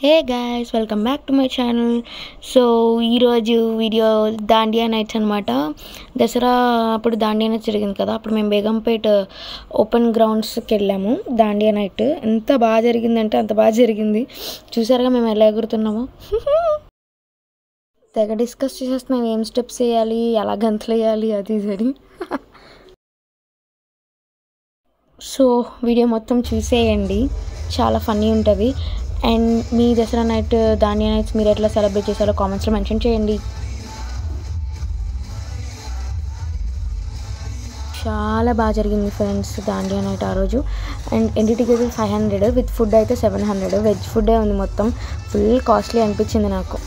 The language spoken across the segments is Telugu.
Hey guys, welcome back to my channel. So ఈరోజు వీడియో దాండియా నైట్స్ అనమాట. దసరా అప్పుడు దాండియా నైట్స్ జరిగింది కదా, అప్పుడు మేము బేగంపేట్ ఓపెన్ గ్రౌండ్స్కి వెళ్ళాము. దాండియా నైట్ ఎంత బాగా జరిగిందంటే అంత బాగా జరిగింది. చూసారుగా మేము ఎలా ఎగురుతున్నాము. తెగ డిస్కస్ చేసేస్తున్నాం ఏం స్టెప్స్ వేయాలి, ఎలా గంతులు వేయాలి, అది ఇది. సో వీడియో మొత్తం చూసేయండి, చాలా ఫన్నీ ఉంటుంది. And me Dasara night Dandiya nights మీరు ఎట్లా సెలబ్రేట్ చేశారో కామెంట్స్లో మెన్షన్ చేయండి. చాలా బాగా జరిగింది ఫ్రెండ్స్ దాండియా నైట్ ఆ రోజు. And entry ticket 500, with food అయితే 700. వెజ్ ఫుడ్డే ఉంది మొత్తం. ఫుల్ కాస్ట్లీ అనిపించింది నాకు.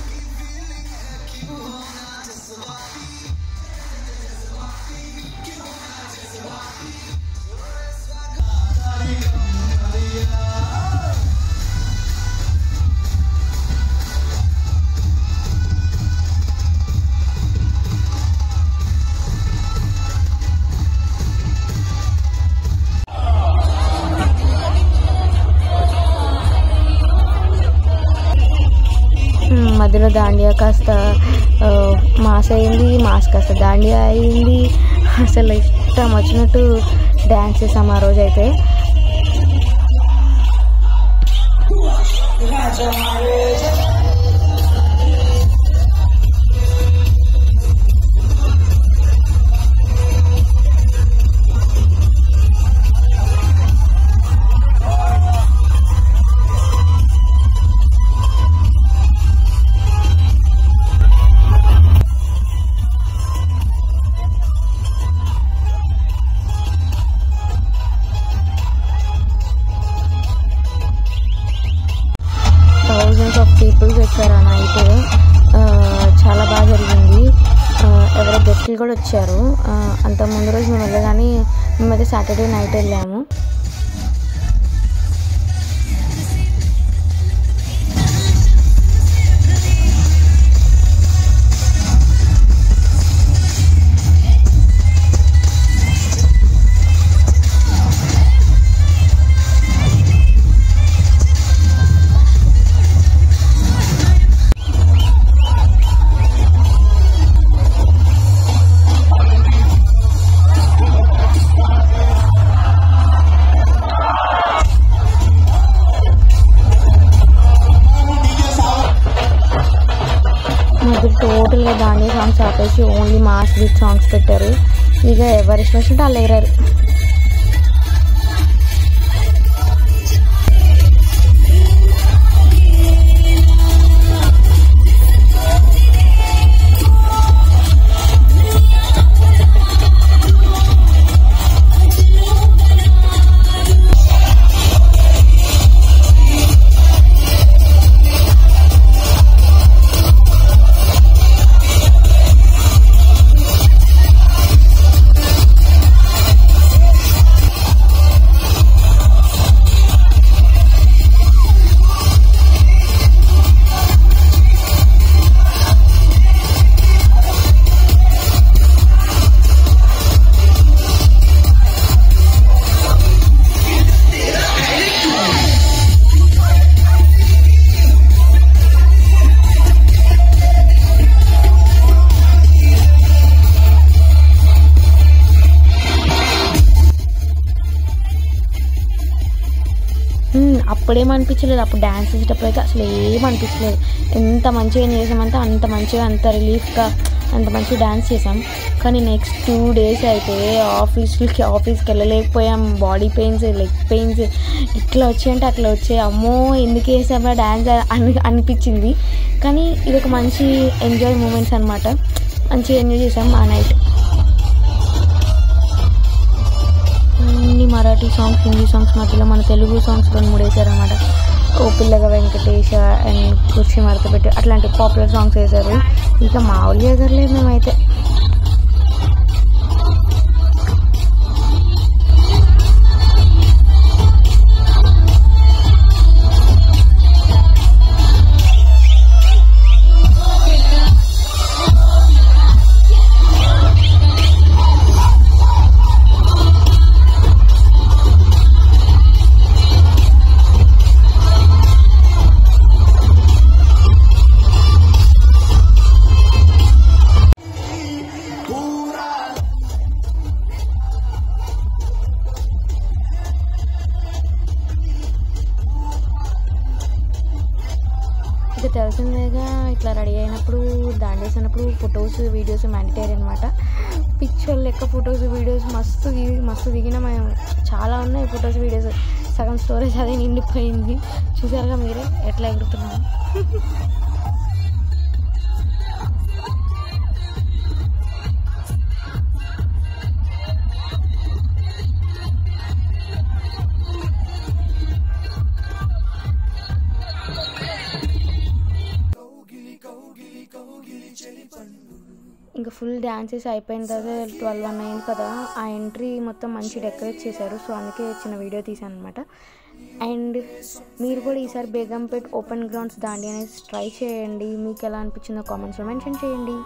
మధ్యలో దాండియా కాస్త మాస్ అయింది, మాస్ కాస్త దాండియా అయింది. అసలు ఇష్టం వచ్చినట్టు డ్యాన్స్ చేసాము ఆ రోజు అయితే. థౌజండ్స్ ఆఫ్ పీపుల్స్ వచ్చారు ఆ నైట్. చాలా బాగా జరిగింది. ఎవరో గెస్టులు కూడా వచ్చారు. అంత ముందు రోజు మేము వెళ్ళగానే మేమైతే సాటర్డే నైట్ వెళ్ళాము. టోటల్గా దాండియా సాంగ్స్ ఆపేసి ఓన్లీ మాస్ బీట్ సాంగ్స్ పెట్టారు. ఇక ఎవరి ఇష్టం వచ్చినట్టు వాళ్ళు ఎగరారు. అప్పుడేమనిపించలేదు, అప్పుడు డ్యాన్స్ చేసేటప్పుడు అయితే అసలు ఏమనిపించలేదు. ఎంత మంచిగా చేసామంటే అంత మంచిగా, అంత రిలీఫ్గా, అంత మంచిగా డ్యాన్స్ చేసాం. కానీ నెక్స్ట్ 2 days అయితే ఆఫీస్కి వెళ్ళలేకపోయాం. బాడీ పెయిన్స్, లెగ్ పెయిన్స్ ఇట్లా వచ్చాయంటే అట్లా వచ్చాయి. అమ్మో ఎందుకు వేసామా డ్యాన్స్ అనిపించింది. కానీ ఇది ఒక మంచి ఎంజాయ్ మూమెంట్స్ అనమాట. మంచిగా ఎంజాయ్ చేసాం ఆ నైట్. అన్ని మరాఠీ సాంగ్స్, హిందీ సాంగ్స్ మధ్యలో మన తెలుగు సాంగ్స్ 2-3 వేసారనమాట. ఓ పిల్లగా వెంకటేష్ అండ్ కుర్చీ మడత పెట్టి అట్లాంటి పాపులర్ సాంగ్స్ వేశారు. ఇక మామూలుగా ఎగరలేదు మేమైతే. ఇక తెలిసిందేగా ఇట్లా రెడీ అయినప్పుడు డాన్స్ చేసినప్పుడు ఫొటోస్ వీడియోస్ మ్యాండేటరీ అనమాట. పిక్చర్ లెక్క ఫొటోస్ వీడియోస్ మస్తు దిగిన మేము. చాలా ఉన్నాయి ఫొటోస్ వీడియోస్. సగం స్టోరేజ్ అదే నిండిపోయింది. చూసారుగా మీరే ఎట్లా ఎగురుతున్నాము. ఇంకా ఫుల్ డ్యాన్సెస్ అయిపోయిన తర్వాత 12 అయింది కదా. ఆ ఎంట్రీ మొత్తం మంచి డెకరేట్ చేశారు. సో అందుకే చిన్న వీడియో తీసాను అనమాట. అండ్ మీరు కూడా ఈసారి బేగంపేట్ ఓపెన్ గ్రౌండ్స్ దాండియా అనేది ట్రై చేయండి. మీకు ఎలా అనిపించిందో కామెంట్స్లో మెన్షన్ చేయండి.